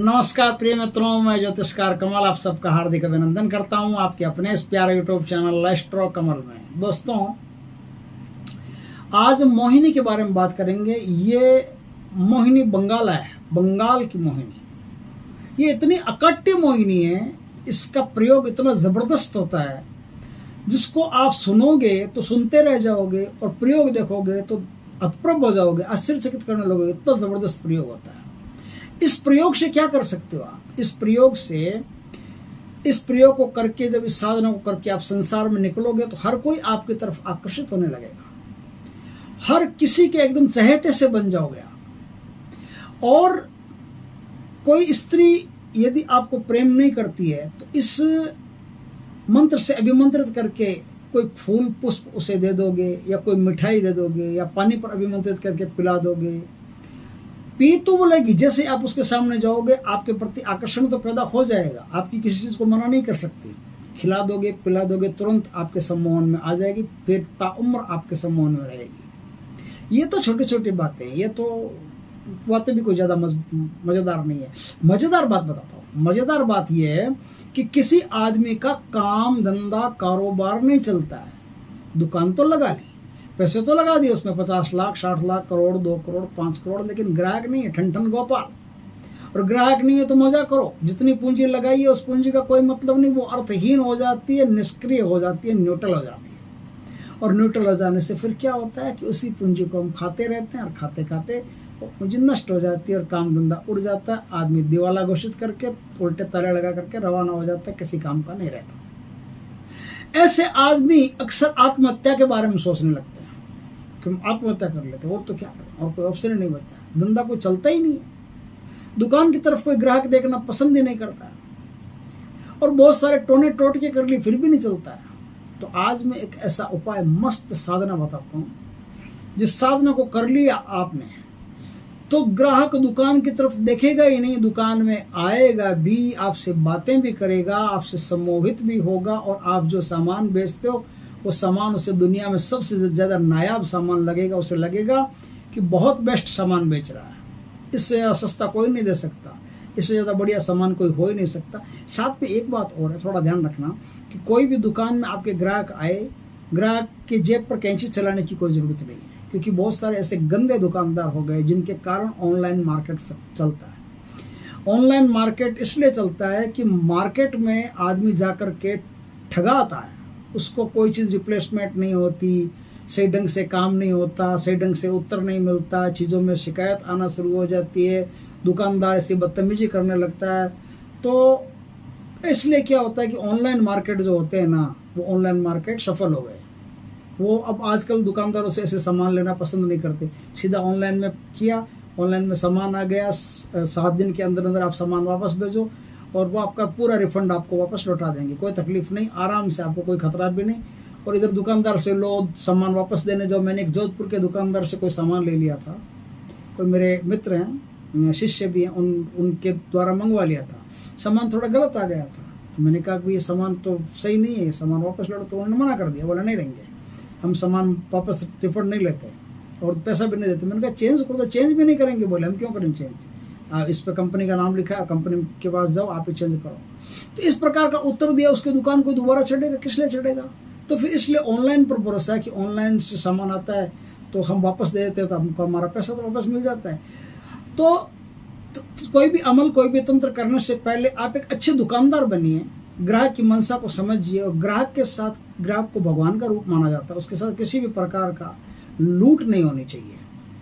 नमस्कार प्रिय मित्रों, मैं ज्योतिषकार कमल आप सबका हार्दिक अभिनंदन करता हूं आपके अपने इस प्यारे यूट्यूब चैनल एस्ट्रो कमल में। दोस्तों, आज मोहिनी के बारे में बात करेंगे। ये मोहिनी बंगाल है, बंगाल की मोहिनी। ये इतनी अकट्य मोहिनी है, इसका प्रयोग इतना ज़बरदस्त होता है, जिसको आप सुनोगे तो सुनते रह जाओगे और प्रयोग देखोगे तो अतप्रभ हो जाओगे, आश्चर्यचकित करने लगोगे। इतना ज़बरदस्त प्रयोग होता है। इस प्रयोग से क्या कर सकते हो आप? इस प्रयोग को करके, जब इस साधना को करके आप संसार में निकलोगे तो हर कोई आपकी तरफ आकर्षित होने लगेगा। हर किसी के एकदम चहेते से बन जाओगे आप। और कोई स्त्री यदि आपको प्रेम नहीं करती है तो इस मंत्र से अभिमंत्रित करके कोई फूल पुष्प उसे दे दोगे, या कोई मिठाई दे दोगे, या पानी पर अभिमंत्रित करके पिला दोगे। पी तो बोलेगी, जैसे आप उसके सामने जाओगे आपके प्रति आकर्षण तो पैदा हो जाएगा। आपकी किसी चीज़ को मना नहीं कर सकती। खिला दोगे, पिला दोगे, तुरंत आपके सम्मोहन में आ जाएगी, फिर ताउम्र आपके सम्मोहन में रहेगी। ये तो छोटी छोटी बातें, ये तो बातें भी कोई ज़्यादा मज़ेदार नहीं है। मज़ेदार बात बताता हूँ। मज़ेदार बात यह है कि किसी आदमी का काम धंधा कारोबार नहीं चलता है। दुकान तो लगा ली, पैसे तो लगा दिए उसमें 50 लाख 60 लाख, करोड़, 2 करोड़, 5 करोड़, लेकिन ग्राहक नहीं है, ठन ठन गोपाल। और ग्राहक नहीं है तो मजा करो, जितनी पूंजी लगाई है उस पूंजी का कोई मतलब नहीं। वो अर्थहीन हो जाती है, निष्क्रिय हो जाती है, न्यूट्रल हो जाती है। और न्यूट्रल हो जाने से फिर क्या होता है कि उसी पूंजी को हम खाते रहते हैं, और खाते खाते वो पूंजी नष्ट हो जाती है और काम धंधा उड़ जाता है। आदमी दिवाला घोषित करके उल्टे ताले लगा करके रवाना हो जाता है, किसी काम का नहीं रहता। ऐसे आदमी अक्सर आत्महत्या के बारे में सोचने लगते हैं कि हम आत्महत्या कर लेते, और तो क्या करें, और कोई ऑप्शन ही नहीं बचता है। धंधा कोई चलता ही नहीं है, दुकान की तरफ कोई ग्राहक देखना पसंद ही नहीं करता है, और बहुत सारे टोने टोटके कर लिए फिर भी नहीं चलता है। तो आज मैं एक ऐसा उपाय, मस्त साधना बताता हूँ। जिस साधना को कर लिया आपने तो ग्राहक दुकान की तरफ देखेगा ही नहीं, दुकान में आएगा भी, आपसे बातें भी करेगा, आपसे सम्मोहित भी होगा, और आप जो सामान बेचते हो वो सामान उसे दुनिया में सबसे ज़्यादा नायाब सामान लगेगा। उसे लगेगा कि बहुत बेस्ट सामान बेच रहा है, इससे सस्ता कोई नहीं दे सकता, इससे ज़्यादा बढ़िया सामान कोई हो ही नहीं सकता। साथ में एक बात और है, थोड़ा ध्यान रखना कि कोई भी दुकान में आपके ग्राहक आए, ग्राहक के जेब पर कैंची चलाने की कोई ज़रूरत नहीं है, क्योंकि बहुत सारे ऐसे गंदे दुकानदार हो गए जिनके कारण ऑनलाइन मार्केट चलता है। ऑनलाइन मार्केट इसलिए चलता है कि मार्केट में आदमी जाकर के ठगाता है, उसको कोई चीज़ रिप्लेसमेंट नहीं होती, सही ढंग से काम नहीं होता, सही ढंग से उत्तर नहीं मिलता, चीज़ों में शिकायत आना शुरू हो जाती है, दुकानदार ऐसी बदतमीजी करने लगता है। तो इसलिए क्या होता है कि ऑनलाइन मार्केट जो होते हैं ना, वो ऑनलाइन मार्केट सफल हो गए। वो अब आजकल दुकानदारों से ऐसे सामान लेना पसंद नहीं करते, सीधा ऑनलाइन में किया, ऑनलाइन में सामान आ गया, 7 दिन के अंदर अंदर आप सामान वापस भेजो और वो आपका पूरा रिफंड आपको वापस लौटा देंगे। कोई तकलीफ नहीं, आराम से, आपको कोई खतरा भी नहीं। और इधर दुकानदार से लो सामान वापस देने जाओ। मैंने एक जोधपुर के दुकानदार से कोई सामान ले लिया था, कोई मेरे मित्र हैं, शिष्य भी हैं, उनके द्वारा मंगवा लिया था। सामान थोड़ा गलत आ गया था, तो मैंने कहा कि ये सामान तो सही नहीं है, सामान वापस लौटो। तो उन्होंने मना कर दिया, बोला नहीं लेंगे, हम सामान वापस रिफंड नहीं लेते और पैसा भी नहीं देते। मैंने कहा चेंज करो, तो चेंज भी नहीं करेंगे। बोले हम क्यों करें चेंज, इस पर कंपनी का नाम लिखा है, कंपनी के पास जाओ, आप ही चेंज करो। तो इस प्रकार का उत्तर दिया। उसकी दुकान को दोबारा चढ़ेगा, किस लिए चढ़ेगा? तो फिर इसलिए ऑनलाइन पर भरोसा है कि ऑनलाइन से सामान आता है तो हम वापस दे देते हैं, तो हमको हमारा पैसा तो वापस मिल जाता है। तो कोई भी अमल, कोई भी तंत्र करने से पहले आप एक अच्छे दुकानदार बनिए, ग्राहक की मंशा को समझिए, और ग्राहक के साथ, ग्राहक को भगवान का रूप माना जाता है, उसके साथ किसी भी प्रकार का लूट नहीं होनी चाहिए।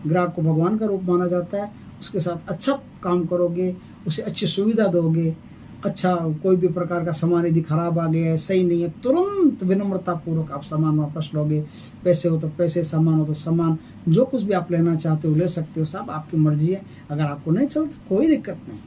ग्राहक को भगवान का रूप माना जाता है, उसके साथ अच्छा काम करोगे, उसे अच्छी सुविधा दोगे, अच्छा कोई भी प्रकार का सामान यदि खराब आ गया है, सही नहीं है, तुरंत विनम्रतापूर्वक आप सामान वापस लोगे। पैसे हो तो पैसे, सामान हो तो सामान, जो कुछ भी आप लेना चाहते हो ले सकते हो, सब आपकी मर्जी है। अगर आपको नहीं चलता कोई दिक्कत नहीं,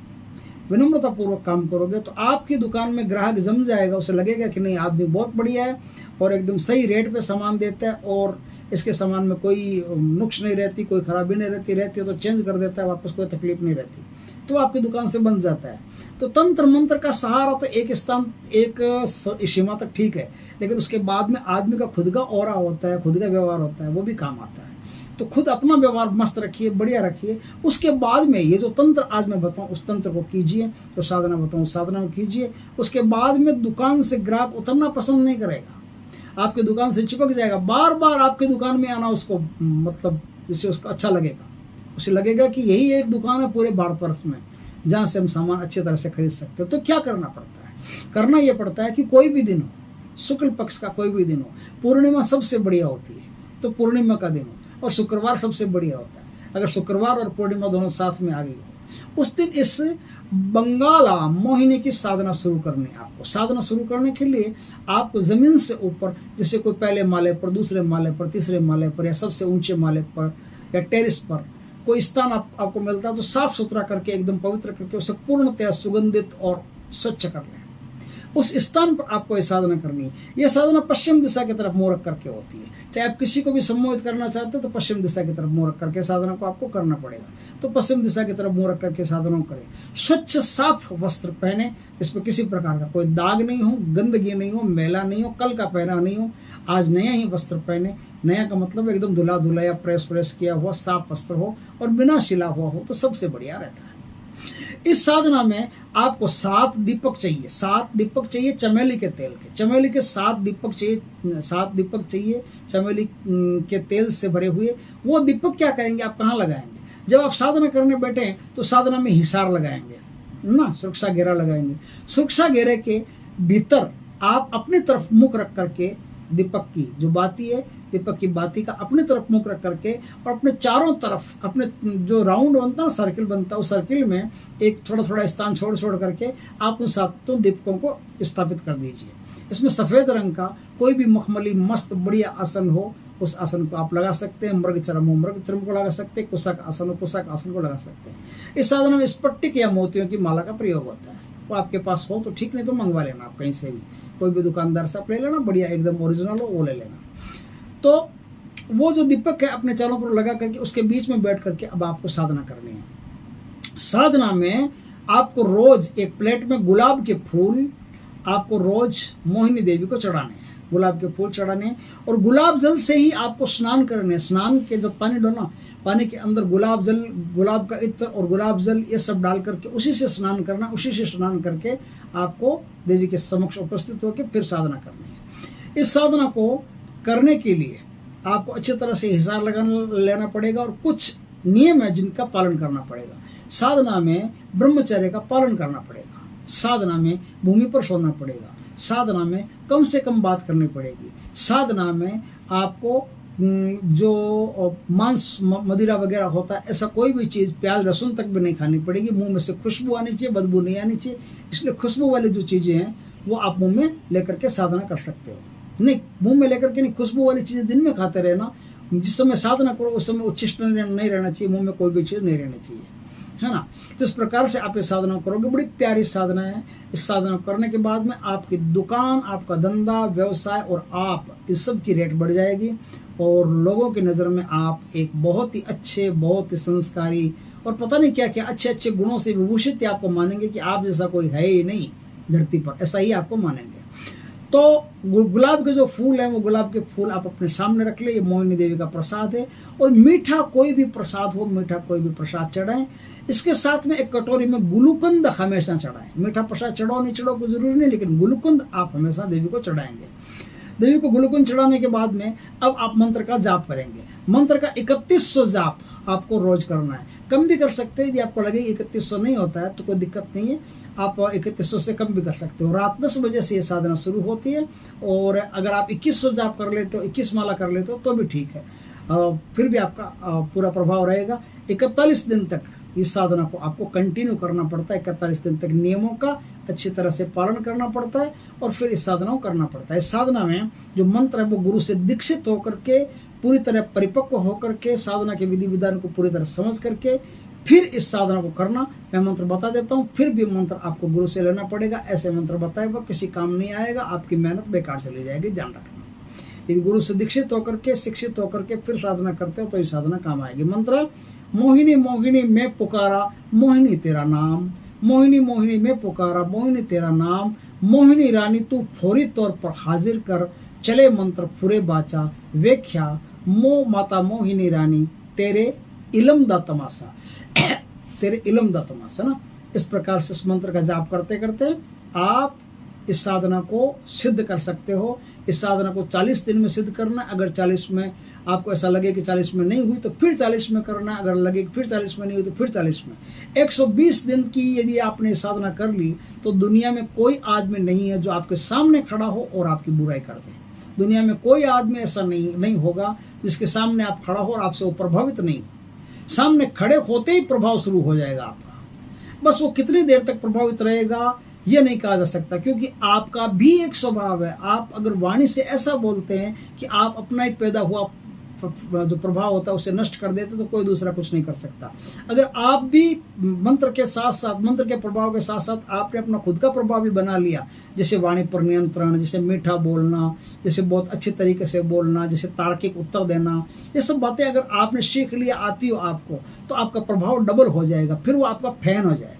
विनम्रतापूर्वक काम करोगे तो आपकी दुकान में ग्राहक जम जाएगा। उसे लगेगा कि नहीं, आदमी बहुत बढ़िया है और एकदम सही रेट पे सामान देता है, और इसके सामान में कोई नुक्स नहीं रहती, कोई खराबी नहीं रहती है तो चेंज कर देता है वापस, कोई तकलीफ नहीं रहती, तो आपकी दुकान से बन जाता है। तो तंत्र मंत्र का सहारा तो एक स्थान, एक सीमा तक ठीक है, लेकिन उसके बाद में आदमी का खुद का ऑरा होता है, खुद का व्यवहार होता है, वो भी काम आता है। तो खुद अपना व्यवहार मस्त रखिए, बढ़िया रखिए। उसके बाद में ये जो तंत्र आज मैं बताऊं उस तंत्र को कीजिए, जो साधना बताऊं उस साधना को कीजिए। उसके बाद में दुकान से ग्राहक उतरना पसंद नहीं करेगा, आपके दुकान से चिपक जाएगा, बार बार आपके दुकान में आना उसको मतलब जिससे उसको अच्छा लगेगा। उसे लगेगा कि यही एक दुकान है पूरे भारतवर्ष में जहाँ से हम सामान अच्छी तरह से खरीद सकते हैं। तो क्या करना पड़ता है? करना यह पड़ता है कि कोई भी दिन हो, शुक्ल पक्ष का कोई भी दिन हो, पूर्णिमा सबसे बढ़िया होती है तो पूर्णिमा का दिन हो, और शुक्रवार सबसे बढ़िया होता है। अगर शुक्रवार और पूर्णिमा दोनों साथ में आ गई हो, उस दिन इस बंगाला मोहिनी की साधना शुरू करनी है। आपको साधना शुरू करने के लिए आपको जमीन से ऊपर, जैसे कोई पहले माले पर, दूसरे माले पर, तीसरे माले पर, या सबसे ऊंचे माले पर, या टेरिस पर कोई स्थान आपको मिलता है तो साफ सुथरा करके, एकदम पवित्र करके उसे पूर्णतया सुगंधित और स्वच्छ कर लें। उस स्थान पर आपको यह साधना करनी है। यह साधना पश्चिम दिशा की तरफ मुंह रख करके होती है। चाहे आप किसी को भी सम्मोहित करना चाहते हो तो पश्चिम दिशा की तरफ मुंह रख करके साधना को आपको करना पड़ेगा। तो पश्चिम दिशा की तरफ मुंह रख करके साधना करें। स्वच्छ साफ वस्त्र पहने, इस पर किसी प्रकार का कोई दाग नहीं हो, गंदगी नहीं हो, मैला नहीं हो, कल का पहना नहीं हो। आज नया ही वस्त्र पहने। नया का मतलब एकदम धुला धुलाया, प्रेस किया हुआ साफ वस्त्र हो और बिना सिला हुआ हो तो सबसे बढ़िया रहता है। इस साधना में आपको 7 दीपक चाहिए। 7 दीपक चाहिए चमेली के तेल के। चमेली के 7 दीपक चाहिए। 7 दीपक चाहिए चमेली के तेल से भरे हुए। वो दीपक क्या करेंगे, आप कहाँ लगाएंगे? जब आप साधना करने बैठे तो साधना में हिसार लगाएंगे ना, सुरक्षा घेरा लगाएंगे। सुरक्षा घेरे के भीतर आप अपनी तरफ मुख रख करके दीपक की जो बाती है, दीपक की बाती का अपनी तरफ मुख रख करके और अपने चारों तरफ अपने जो राउंड बनता है, सर्किल बनता है, उस सर्किल में एक थोड़ा थोड़ा स्थान छोड़ करके आप उन 7 दीपकों को स्थापित कर दीजिए। इसमें सफ़ेद रंग का कोई भी मखमली मस्त बढ़िया आसन हो, उस आसन को आप लगा सकते हैं। मृग चरम हो मृग चरम को लगा सकते हैं, कुशक आसन हो कुशक आसन को लगा सकते हैं। इस साधना में स्फटिक या मोतियों की माला का प्रयोग होता है। वो आपके पास हो तो ठीक, नहीं तो मंगवा लेना आप कहीं से भी, कोई भी दुकानदार से आप ले लेना, बढ़िया एकदम ओरिजिनल हो वो ले लेना। तो वो जो दीपक है अपने चारों पर लगा करके उसके बीच में बैठ करके अब आपको साधना करनी है। साधना में आपको रोज एक प्लेट में गुलाब के फूल आपको रोज मोहिनी देवी को चढ़ाने हैं। गुलाब के फूल चढ़ाने हैं और गुलाब जल से ही आपको स्नान करने हैं। स्नान के जब पानी डालना, पानी के अंदर गुलाब जल, गुलाब का इत्र और गुलाब जल ये सब डाल करके उसी से स्नान करना। उसी से स्नान करके आपको देवी के समक्ष उपस्थित होकर फिर साधना करनी है। इस साधना को करने के लिए आपको अच्छी तरह से हिसार लेना पड़ेगा और कुछ नियम है जिनका पालन करना पड़ेगा। साधना में ब्रह्मचर्य का पालन करना पड़ेगा। साधना में भूमि पर सोना पड़ेगा। साधना में कम से कम बात करनी पड़ेगी। साधना में आपको जो मांस मदिरा वगैरह होता है ऐसा कोई भी चीज़, प्याज लहसुन तक भी नहीं खानी पड़ेगी। मुंह में से खुशबू आनी चाहिए, बदबू नहीं आनी चाहिए। इसलिए खुशबू वाली जो चीज़ें हैं वो आप मुंह में लेकर के साधना कर सकते हो। नहीं, मुंह में लेकर के नहीं, खुशबू वाली चीज़ें दिन में खाते रहना। जिस समय साधना करो उस समय उच्छिष्ट नहीं रहना चाहिए, मुंह में कोई भी चीज़ नहीं रहनी चाहिए, है ना। तो इस प्रकार से आप ये साधना करोगे। बड़ी प्यारी साधना है। इस साधना करने के बाद में आपकी दुकान, आपका धंधा, व्यवसाय और आप इस सब की रेट बढ़ जाएगी और लोगों की नज़र में आप एक बहुत ही अच्छे, बहुत ही संस्कारी और पता नहीं क्या क्या अच्छे अच्छे गुणों से विभूषित आपको मानेंगे कि आप जैसा कोई है ही नहीं धरती पर, ऐसा ही आपको मानेंगे। तो गुलाब के जो फूल हैं वो गुलाब के फूल आप अपने सामने रख ले। ये मोहिनी देवी का प्रसाद है। और मीठा कोई भी प्रसाद हो, मीठा कोई भी प्रसाद चढ़ाएं। इसके साथ में एक कटोरी में गुलूकंद हमेशा चढ़ाएं। मीठा प्रसाद चढ़ाओ नहीं चढ़ाओ कोई जरूरी नहीं, लेकिन गुलूकंद आप हमेशा देवी को चढ़ाएंगे। देवी को गुलूकंद चढ़ाने के बाद में अब आप मंत्र का जाप करेंगे। मंत्र का 3100 जाप आपको रोज करना है। कम भी कर सकते हो, यदि आपको लगे 3100 नहीं होता है तो कोई दिक्कत नहीं है, आप 3100 से कम भी कर सकते हो। रात 10 बजे से ये साधना शुरू होती है और अगर आप 2100 जाप कर लेते हो, 21 माला कर लेते हो तो भी ठीक है, फिर भी आपका पूरा प्रभाव रहेगा। 41 दिन तक इस साधना को आपको कंटिन्यू करना पड़ता है। 41 दिन तक नियमों का अच्छी तरह से पालन करना पड़ता है और फिर इस साधना को करना पड़ता है। इस साधना में जो मंत्र है वो गुरु से दीक्षित होकर के, पूरी तरह परिपक्व होकर के, साधना के विधि विधान को पूरी तरह समझ करके फिर इस साधना को करना। मैं मंत्र बता देता हूँ, फिर भी मंत्र आपको गुरु से लेना पड़ेगा। ऐसे मंत्र बताए वो किसी काम नहीं आएगा, आपकी मेहनत बेकार चली जाएगी, ध्यान रखना। यदि गुरु से दीक्षित होकर के, शिक्षित होकर के फिर साधना करते हो तो ये साधना काम आएगी। मंत्र: मोहिनी मोहिनी मैं पुकारा, मोहिनी तेरा नाम। मोहिनी मोहिनी मैं पुकारा, मोहिनी तेरा नाम। मोहिनी रानी तू फौरी तौर पर हाजिर कर, चले मंत्र फुरे बाचा व्याख्या। मो माता मोहिनी रानी तेरे इलम दा तमाशा तेरे इलम दा तमाशा ना। इस प्रकार से इस मंत्र का जाप करते करते आप इस साधना को सिद्ध कर सकते हो। इस साधना को 40 दिन में सिद्ध करना। अगर 40 में आपको ऐसा लगे कि 40 में नहीं हुई तो फिर 40 में करना। अगर लगे कि फिर 40 में नहीं हुई तो फिर 40 में। 120 दिन की यदि आपने साधना कर ली तो दुनिया में कोई आदमी नहीं है जो आपके सामने खड़ा हो और आपकी बुराई कर दे। दुनिया में कोई आदमी ऐसा नहीं होगा जिसके सामने आप खड़ा हो और आपसे वो प्रभावित नहीं। सामने खड़े होते ही प्रभाव शुरू हो जाएगा आपका। बस वो कितनी देर तक प्रभावित रहेगा ये नहीं कहा जा सकता, क्योंकि आपका भी एक स्वभाव है। आप अगर वाणी से ऐसा बोलते हैं कि आप अपना ही पैदा हुआ जो प्रभाव होता है उसे नष्ट कर देते तो कोई दूसरा कुछ नहीं कर सकता। अगर आप भी मंत्र के साथ साथ, मंत्र के प्रभाव के साथ साथ आपने अपना खुद का प्रभाव भी बना लिया, जैसे वाणी पर नियंत्रण, जैसे मीठा बोलना, जैसे बहुत अच्छे तरीके से बोलना, जैसे तार्किक उत्तर देना, ये सब बातें अगर आपने सीख लिया, आती हो आपको, तो आपका प्रभाव डबल हो जाएगा। फिर वो आपका फैन हो जाएगा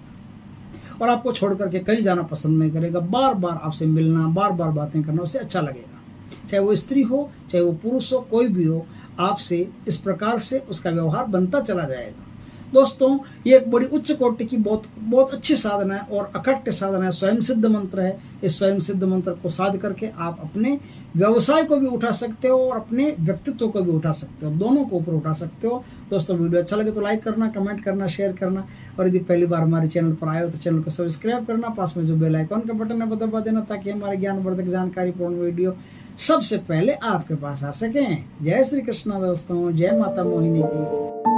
और आपको छोड़ करके कहीं जाना पसंद नहीं करेगा। बार बार आपसे मिलना, बार बार बातें करना उसे अच्छा लगेगा। चाहे वो स्त्री हो, चाहे वो पुरुष हो, कोई भी हो, आपसे इस प्रकार से उसका व्यवहार बनता चला जाएगा। दोस्तों, ये एक बड़ी उच्च कोटि की बहुत अच्छी साधना है और अखट्ट साधना है, स्वयं सिद्ध मंत्र है। इस स्वयं सिद्ध मंत्र को साध करके आप अपने व्यवसाय को भी उठा सकते हो और अपने व्यक्तित्व को भी उठा सकते हो, दोनों को ऊपर उठा सकते हो। दोस्तों, वीडियो अच्छा लगे तो लाइक करना, कमेंट करना, शेयर करना और यदि पहली बार हमारे चैनल पर आए हो तो चैनल को सब्सक्राइब करना। पास में जो बेल आइकॉन का बटन है वो दबा देना ताकि हमारे ज्ञानवर्धक जानकारीपूर्ण वीडियो सबसे पहले आपके पास आ सकें। जय श्री कृष्णा दोस्तों, जय माता मोहिनी की।